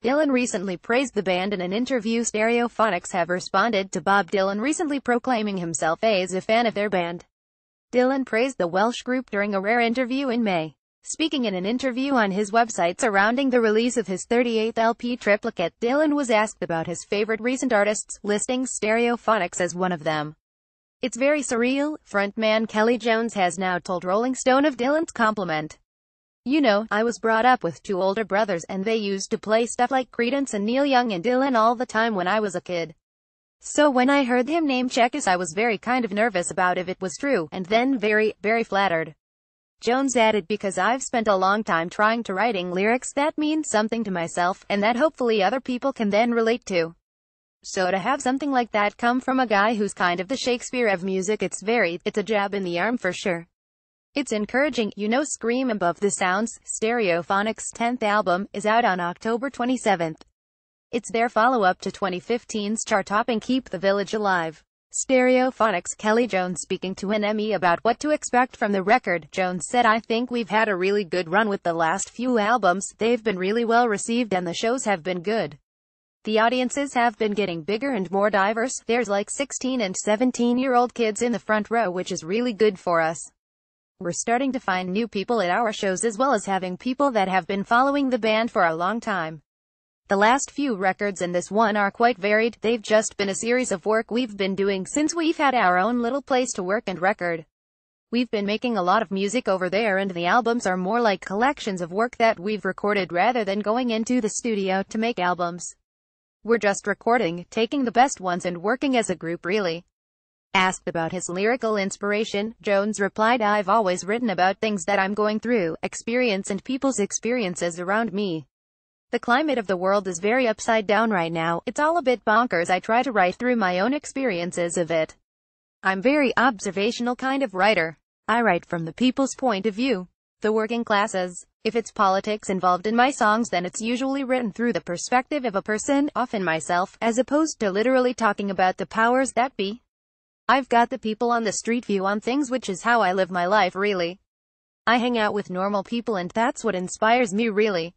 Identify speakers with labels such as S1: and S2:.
S1: Dylan recently praised the band in an interview. Stereophonics have responded to Bob Dylan recently proclaiming himself as a fan of their band. Dylan praised the Welsh group during a rare interview in May. Speaking in an interview on his website surrounding the release of his 38th LP triplicate, Dylan was asked about his favorite recent artists, listing Stereophonics as one of them. "It's very surreal," frontman Kelly Jones has now told Rolling Stone of Dylan's compliment. "You know, I was brought up with two older brothers, and they used to play stuff like Creedence and Neil Young and Dylan all the time when I was a kid. So when I heard him name check us, I was very kind of nervous about if it was true, and then very, very flattered." Jones added, "Because I've spent a long time trying to writing lyrics that mean something to myself, and that hopefully other people can then relate to. So to have something like that come from a guy who's kind of the Shakespeare of music, it's a jab in the arm for sure. It's encouraging, you know." Scream Above the Sounds, Stereophonics' 10th album, is out on October 27th. It's their follow-up to 2015's chart-topping Keep the Village Alive. Stereophonics' Kelly Jones speaking to an Emmy about what to expect from the record. Jones said, "I think we've had a really good run with the last few albums. They've been really well received and the shows have been good. The audiences have been getting bigger and more diverse. There's like 16 and 17-year-old kids in the front row, which is really good for us. We're starting to find new people at our shows as well as having people that have been following the band for a long time. The last few records and this one are quite varied. They've just been a series of work we've been doing since we've had our own little place to work and record. We've been making a lot of music over there, and the albums are more like collections of work that we've recorded rather than going into the studio to make albums. We're just recording, taking the best ones and working as a group really." Asked about his lyrical inspiration, Jones replied, "I've always written about things that I'm going through, experience and people's experiences around me. The climate of the world is very upside down right now. It's all a bit bonkers. I try to write through my own experiences of it. I'm very observational kind of writer. I write from the people's point of view, the working classes. If it's politics involved in my songs, then it's usually written through the perspective of a person, often myself, as opposed to literally talking about the powers that be. I've got the people on the street view on things, which is how I live my life really. I hang out with normal people and that's what inspires me really."